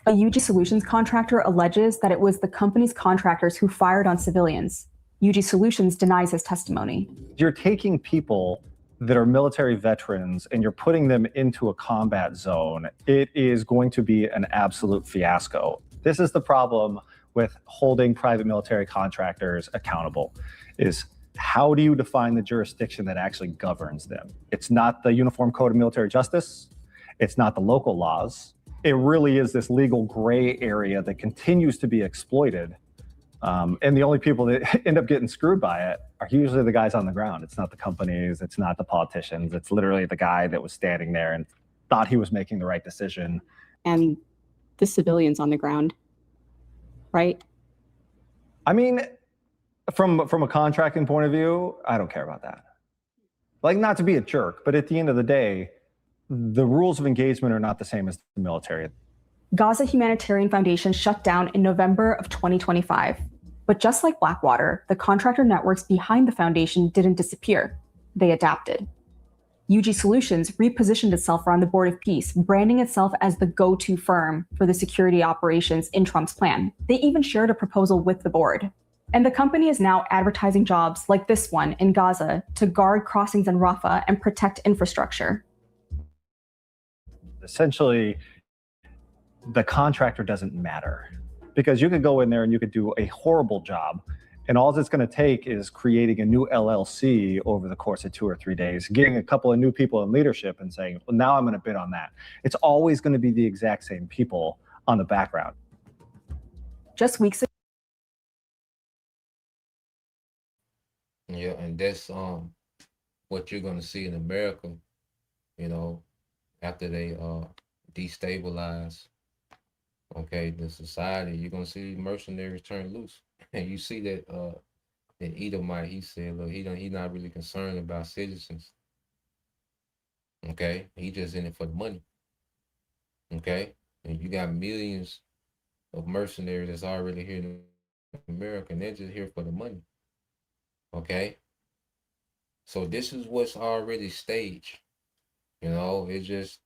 A UG Solutions contractor alleges that it was the company's contractors who fired on civilians. UG Solutions denies his testimony. You're taking people that are military veterans and you're putting them into a combat zone. It is going to be an absolute fiasco. This is the problem with holding private military contractors accountable, is how do you define the jurisdiction that actually governs them? It's not the Uniform Code of Military Justice. It's not the local laws. It really is this legal gray area that continues to be exploited. And the only people that end up getting screwed by it are usually the guys on the ground. It's not the companies. It's not the politicians. It's literally the guy that was standing there and thought he was making the right decision. And the civilians on the ground, right? I mean, from a contracting point of view, I don't care about that. Like, not to be a jerk, but at the end of the day, the rules of engagement are not the same as the military. Gaza Humanitarian Foundation shut down in November of 2025. But just like Blackwater, the contractor networks behind the foundation didn't disappear. They adapted. UG Solutions repositioned itself around the Board of Peace, branding itself as the go-to firm for the security operations in Trump's plan. They even shared a proposal with the board. And the company is now advertising jobs like this one in Gaza to guard crossings in Rafah and protect infrastructure. Essentially, the contractor doesn't matter, because you could go in there and you could do a horrible job, and all it's going to take is creating a new LLC over the course of 2 or 3 days, getting a couple of new people in leadership and saying, well, now I'm going to bid on that. It's always going to be the exact same people on the background. Just weeks ago. Yeah, and that's what you're going to see in America, after they destabilize, the society. You're going to see mercenaries turn loose. And you see that in Edomite, he said, look, he's not really concerned about citizens. Okay, he just in it for the money. Okay, and you got millions of mercenaries that's already here in America, and they're just here for the money. Okay, so this is what's already staged. It's just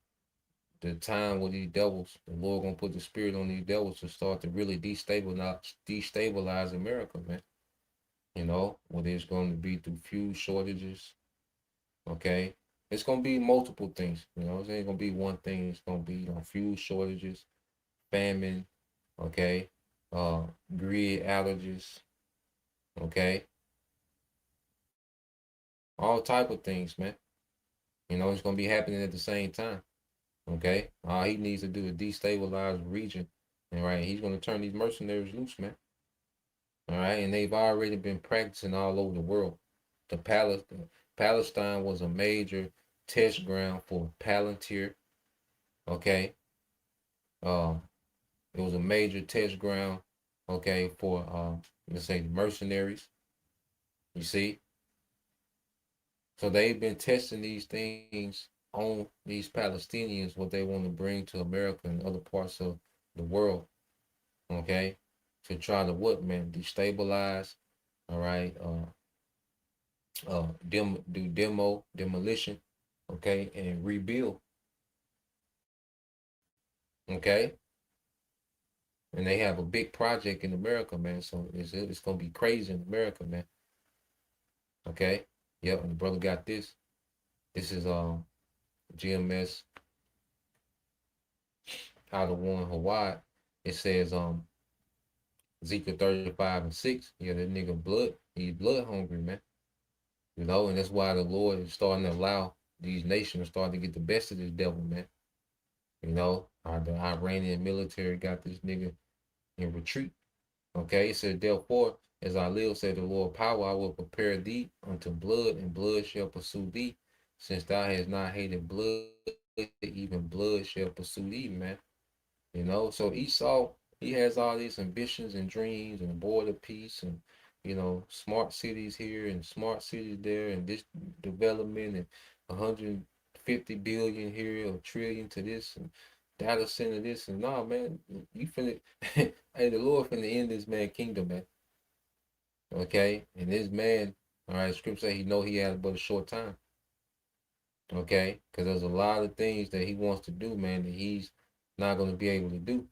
the time with these devils. The Lord gonna put the spirit on these devils to start to really destabilize America, man. Whether it's going to be through fuel shortages. Okay, it's gonna be multiple things. It ain't gonna be one thing. It's gonna be fuel shortages, famine. Okay, grid allergies. Okay, all type of things, man. You know, it's going to be happening at the same time. Okay, all he needs to do is destabilize the region, and right, he's going to turn these mercenaries loose, man. All right, and they've already been practicing all over the world. Palestine was a major test ground for Palantir. Okay, it was a major test ground. Okay, for let's say mercenaries. You see, so they've been testing these things on these Palestinians, what they want to bring to America and other parts of the world. Okay, to try to what, man, destabilize. All right, demolition, okay, and rebuild. Okay, and they have a big project in America, man. So it's gonna be crazy in America, man. Okay, yep. And the brother got this. This is GMS How to Warn Hawaii. It says Ezekiel 35:6. Yeah, that nigga he's blood hungry, man. You know, and that's why the Lord is starting to allow these nations starting to get the best of this devil, man. You know, the Iranian military got this nigga in retreat. Okay, it said, therefore, as I live, said the Lord power, I will prepare thee unto blood, and blood shall pursue thee. Since thou hast not hated blood, even blood shall pursue thee, man. You know, so Esau, he has all these ambitions and dreams and border peace and, you know, smart cities here and smart cities there and this development and 150 billion here or trillion to this and data center this and nah, man, you finna, hey, the Lord finna end this man kingdom, man. Okay, and this man, all right, scripture say he know he had but a short time. Okay, because there's a lot of things that he wants to do, man, that he's not going to be able to do.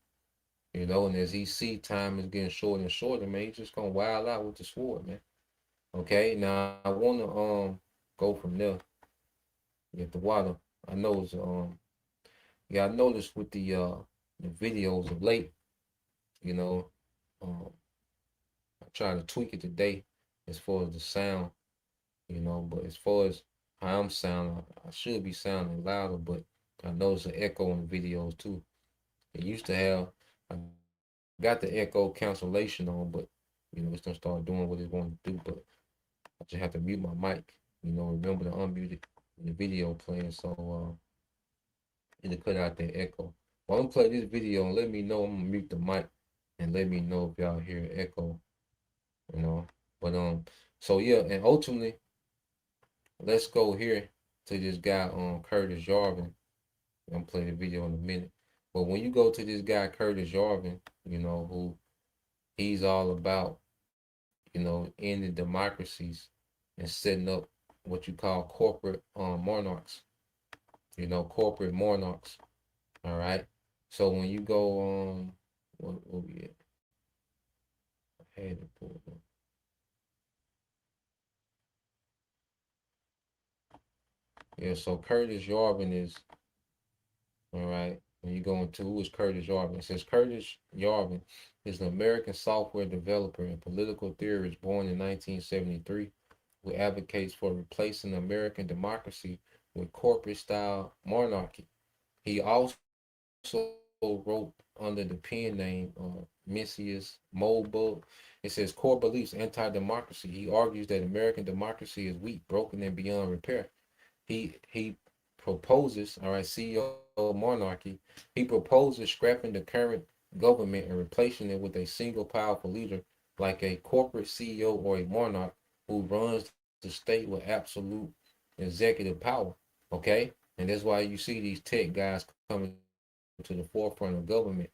You know, and as he see time is getting shorter and shorter, man, he's just gonna wild out with the sword, man. Okay, now I wanna go from there. Get the water. I know it's yeah, I noticed with the videos of late, you know, I try to tweak it today as far as the sound, you know, but as far as how I'm sounding, I should be sounding louder, but I noticed an echo in the videos too. It used to have I got the echo cancellation on, but you know, it's gonna start doing what it's going to do. But I just have to mute my mic. You know, remember to unmute it in the video playing, so it'll cut out that echo. Well, I'm gonna play this video and let me know. I'm gonna mute the mic and let me know if y'all hear echo. You know, but so yeah, and ultimately, let's go here to this guy Curtis Jarvin. I'm gonna play the video in a minute. But when you go to this guy Curtis Jarvin, you know, who he's all about, you know, ending democracies and setting up what you call corporate monarchs, you know, corporate monarchs. All right. So when you go what we at? I had it pulled up. Yeah, so Curtis Yarvin is all right. When you go into who is Curtis Yarvin, it says Curtis Yarvin is an American software developer and political theorist born in 1973 who advocates for replacing American democracy with corporate style monarchy. He also wrote under the pen name Mencius Moldbug. It says core beliefs anti-democracy. He argues that American democracy is weak, broken, and beyond repair. He proposes, all right, CEO monarchy. He proposes scrapping the current government and replacing it with a single powerful leader like a corporate CEO or a monarch who runs the state with absolute executive power. Okay, and that's why you see these tech guys coming to the forefront of government.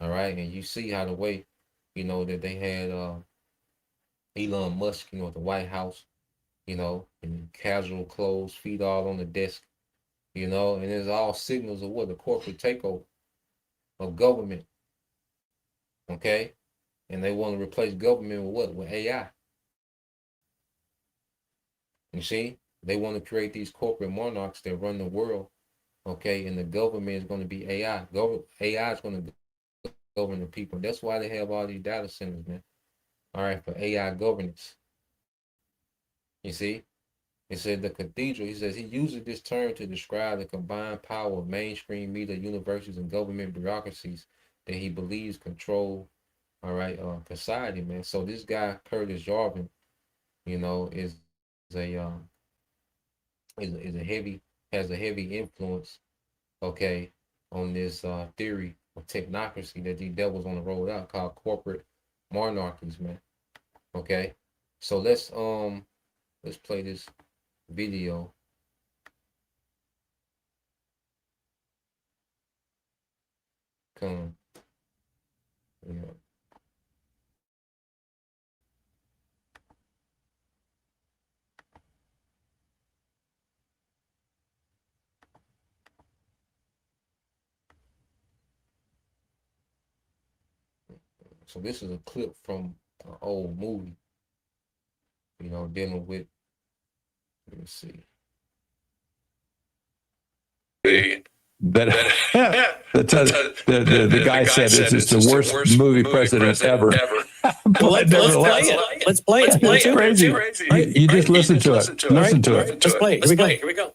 All right, and you see how the way, you know, that they had Elon Musk, you know, at the White House, you know, in casual clothes, feet all on the desk, you know, and it's all signals of what the corporate takeover of government. Okay, and they want to replace government with what? With AI. You see, they want to create these corporate monarchs that run the world. Okay, and the government is going to be AI. AI is going to govern the people. That's why they have all these data centers, man. All right, for AI governance. You see? It said the cathedral, he says he uses this term to describe the combined power of mainstream media, universities, and government bureaucracies that he believes control, all right, society, man. So this guy, Curtis Jarvin, you know, a is a heavy, has a heavy influence, okay, on this theory of technocracy that these devils on the road out called corporate monarchies, man. Okay. So let's play this video. Come, you know. So this is a clip from an old movie, you know, dealing with, let me see. The guy said this is the worst movie president ever. Let's play it. Let's play it. It's crazy. You just listen to it. Listen to it. Let's play it. Here we go.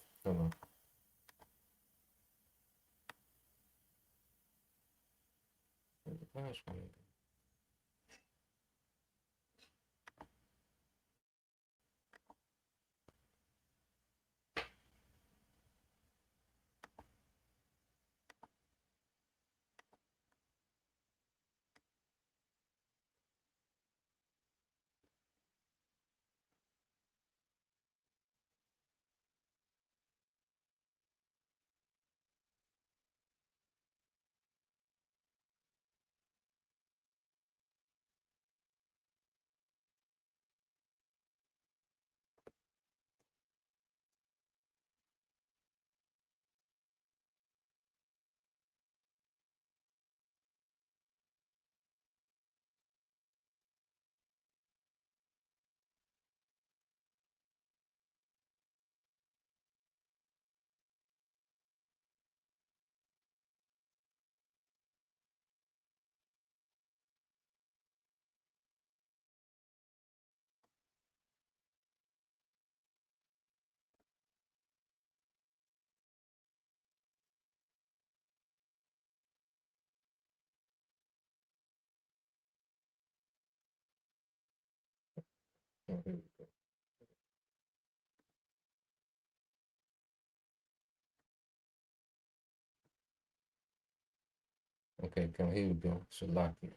Okay, come here we go. So lock it.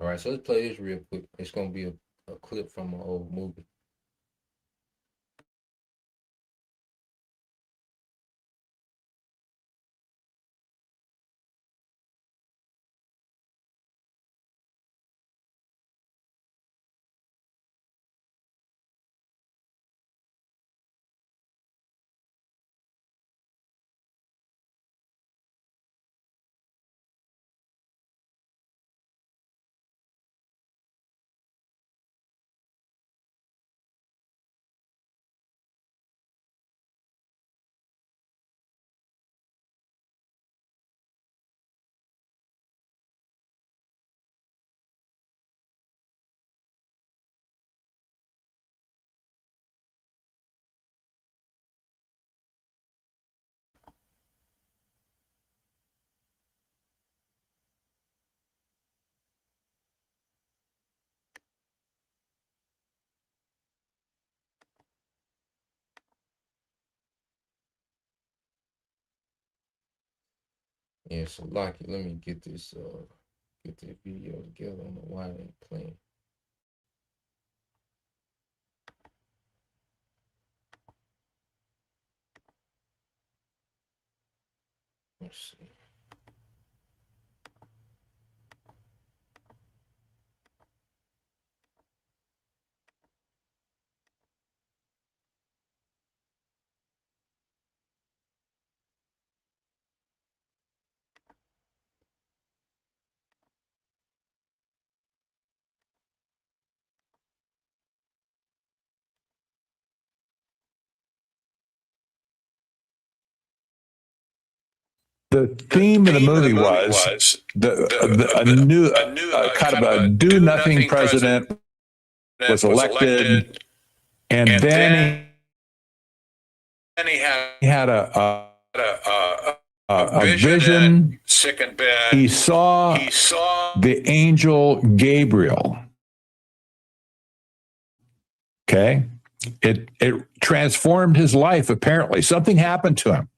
All right, so let's play this real quick. It's gonna be a clip from an old movie. Yeah, so lock it. Let me get this video together. I don't know why it ain't playing. Let's see. The theme of the movie was a new kind of a do-nothing president was elected, and then he had a vision. Sick in bed. He saw the angel Gabriel. Okay. It transformed his life, apparently. Something happened to him.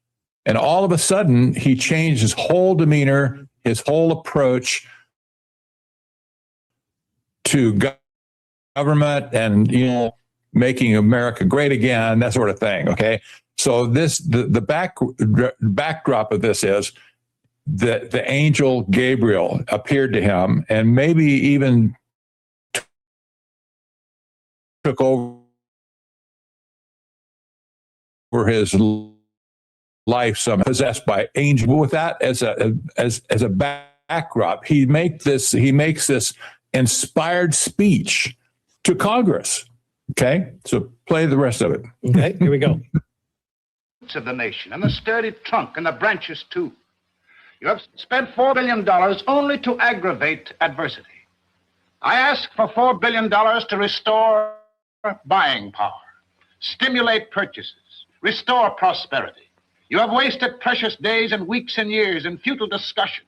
And all of a sudden, he changed his whole demeanor, his whole approach to government and, making America great again, that sort of thing. Okay. So the backdrop of this is that the angel Gabriel appeared to him and maybe even took over his life, some possessed by angel. With that as a backdrop, he makes this inspired speech to Congress. Okay, so play the rest of it. Okay, here we go. Of the nation, and the sturdy trunk and the branches too. You have spent $4 billion only to aggravate adversity. I ask for $4 billion to restore buying power, stimulate purchases, restore prosperity. You have wasted precious days and weeks and years in futile discussion.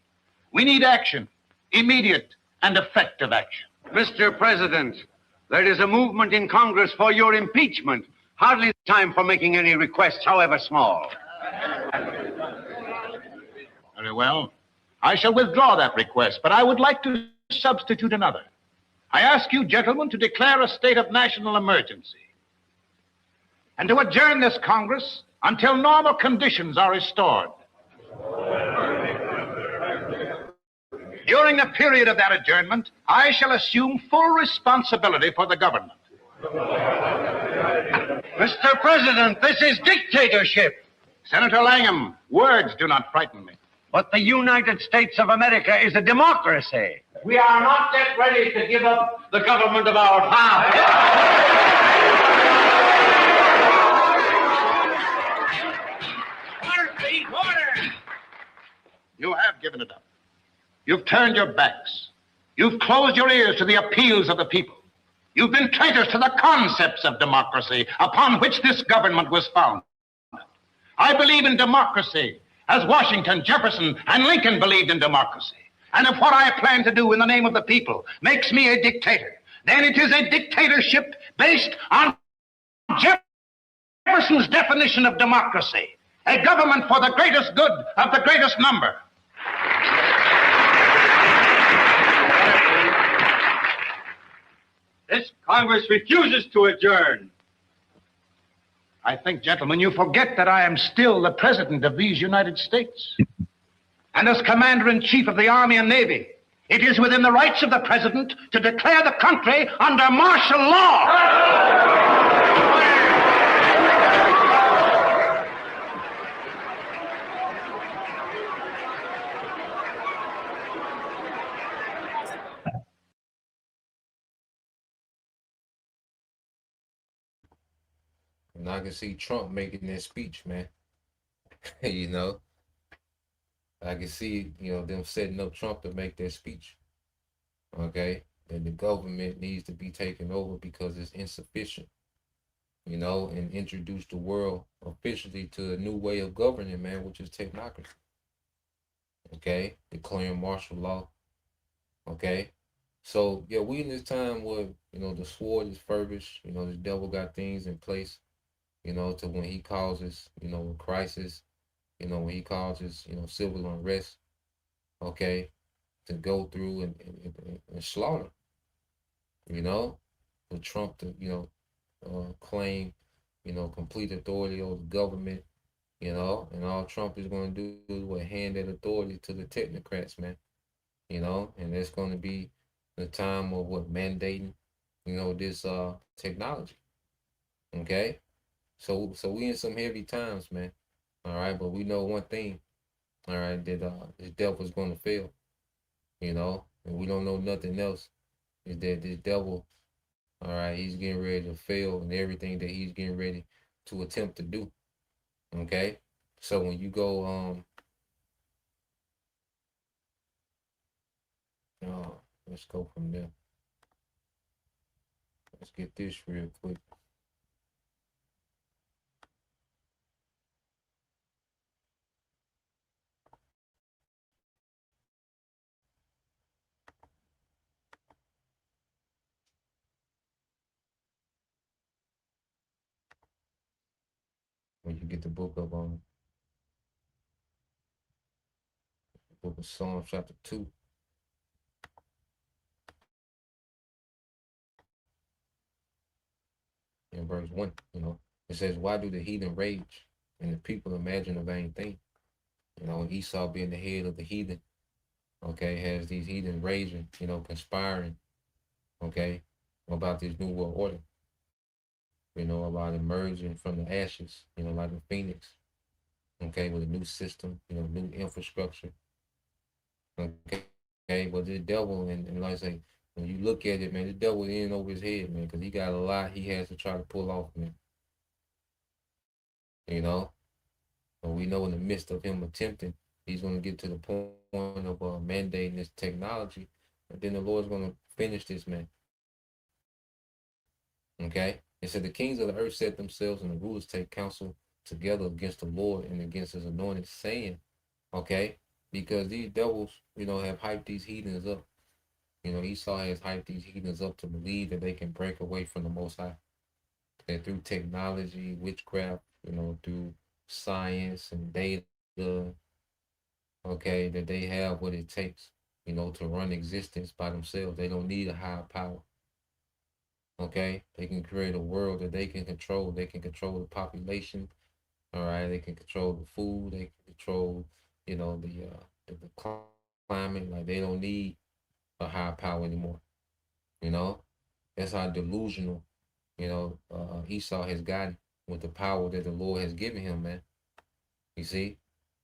We need action, immediate and effective action. Mr. President, there is a movement in Congress for your impeachment. Hardly time for making any requests, however small. Very well. I shall withdraw that request, but I would like to substitute another. I ask you, gentlemen, to declare a state of national emergency and to adjourn this Congress until normal conditions are restored. During the period of that adjournment, I shall assume full responsibility for the government. Mr. President, this is dictatorship. Senator Langham, words do not frighten me. But the United States of America is a democracy. We are not yet ready to give up the government of our fathers. Order, please, order. You have given it up. You've turned your backs. You've closed your ears to the appeals of the people. You've been traitors to the concepts of democracy upon which this government was founded. I believe in democracy as Washington, Jefferson, and Lincoln believed in democracy. And if what I plan to do in the name of the people makes me a dictator, then it is a dictatorship based on Jefferson's definition of democracy, a government for the greatest good of the greatest number. This Congress refuses to adjourn. I think, gentlemen, you forget that I am still the president of these United States. And as commander-in-chief of the Army and Navy, it is within the rights of the president to declare the country under martial law. And I can see Trump making that speech, man. I can see, them setting up Trump to make that speech. Okay? And the government needs to be taken over because it's insufficient. And introduce the world officially to a new way of governing, man, which is technocracy. Okay? Declaring martial law. Okay? So, yeah, we in this time where, the sword is furbished, the devil got things in place. To when he causes, a crisis, when he causes, civil unrest, okay, to go through and slaughter, for Trump to, claim, complete authority over the government, and all Trump is going to do is hand that authority to the technocrats, man, and it's going to be the time of mandating, this technology, okay. So we in some heavy times, man. All right, but we know one thing, all right, that this devil's going to fail, and we don't know nothing else, is that this devil, all right, he's getting ready to fail in everything that he's getting ready to attempt to do, okay? So when you go, let's go from there. Let's get this real quick. When you get the book of Psalms chapter 2. In verse 1, it says, why do the heathen rage and the people imagine a vain thing? Esau being the head of the heathen, okay, has these heathen raging, conspiring, okay, about this new world order, about emerging from the ashes, like a phoenix, okay, with a new system, new infrastructure, okay, but the devil, and like I say, when you look at it, man, the devil in over his head, man, because he got a lot he has to try to pull off, man, But we know in the midst of him attempting, he's going to get to the point of mandating this technology, and then the Lord's going to finish this man. Okay? It said the kings of the earth set themselves and the rulers take counsel together against the Lord and against his anointed, saying, okay, because these devils, have hyped these heathens up. Esau has hyped these heathens up to believe that they can break away from the Most High. That through technology, witchcraft, through science and data, okay, that they have what it takes, to run existence by themselves. They don't need a higher power. Okay, they can create a world that they can control. They can control the population. All right, they can control the food. They can control, the climate. Like they don't need a higher power anymore. That's how delusional, Esau has gotten with the power that the Lord has given him, man. You see,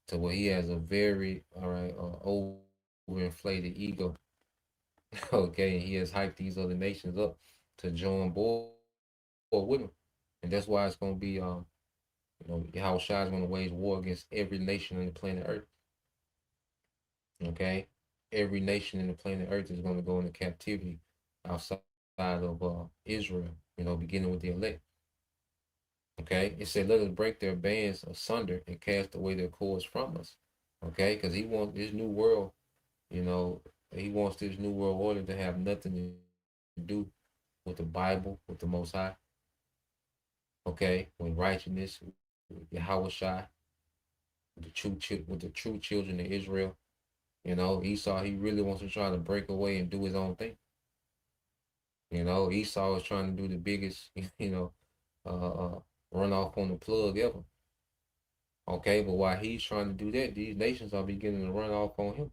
to where he has a very, overinflated ego. Okay, and he has hyped these other nations up to join board with him, and that's why it's gonna be, Yahweh Shai is gonna wage war against every nation on the planet Earth. Okay, every nation in the planet Earth is gonna go into captivity outside of Israel. Beginning with the elect. Okay, it said, let us break their bands asunder and cast away their cords from us. Okay, because he wants this new world, he wants this new world order to have nothing to do with the Bible, with the Most High. Okay, with righteousness, with Yahweh Shai, with the true children of Israel. Esau, he really wants to try to break away and do his own thing. Esau is trying to do the biggest, run off on the plug ever. Okay, but while he's trying to do that, these nations are beginning to run off on him.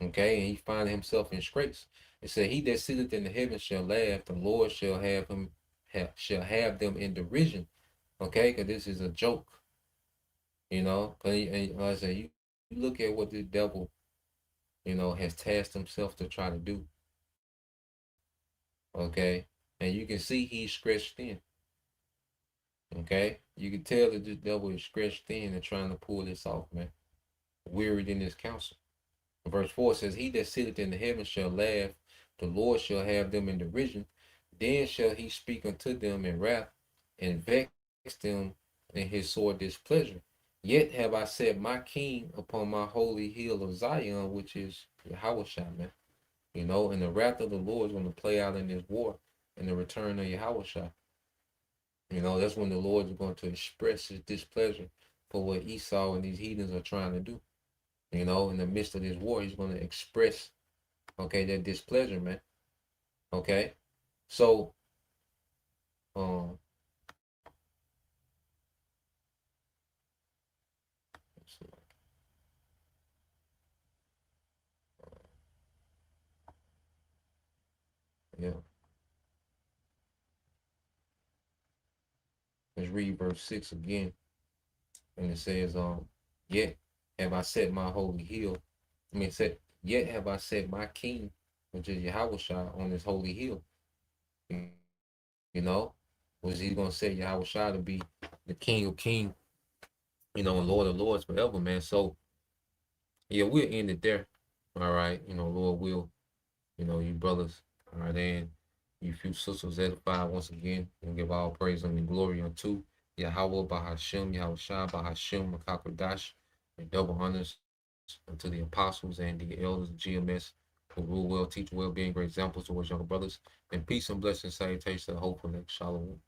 Okay, and he finding himself in scrapes. It said, he that sitteth in the heavens shall laugh, the Lord shall have them in derision. Okay, because this is a joke. And like I said, you look at what the devil, has tasked himself to try to do. Okay, and you can see he's stretched thin. Okay, you can tell that this devil is stretched thin and trying to pull this off, man. Wearied in his counsel. Verse 4 says, he that sitteth in the heavens shall laugh, the Lord shall have them in derision. Then shall he speak unto them in wrath, and vex them in his sore displeasure. Yet have I set my king upon my holy hill of Zion, which is Yahweh Shai, man. And the wrath of the Lord is going to play out in this war, and the return of Yahweh Shai. That's when the Lord is going to express his displeasure for what Esau and these heathens are trying to do. In the midst of this war, he's going to express, okay, that displeasure, man. Okay, so, yeah. Let's read verse 6 again. And it says, yet have I set my holy hill. Yet have I set my king, which is Yahweh Shai, on this holy hill. Was he going to set Yahweh Shai to be the king of kings, and Lord of lords forever, man? So, yeah, we'll end it there. All right. Lord will, you brothers, all right, and you few sisters edified once again, and give all praise and glory unto Yahweh Bahashem, Yahweh Shai Bahashem, Makakadash, and double honors unto the apostles and the elders of GMS who rule well, teach well, being great examples towards younger brothers, and peace and blessings, salutations, and hope for next Shalom.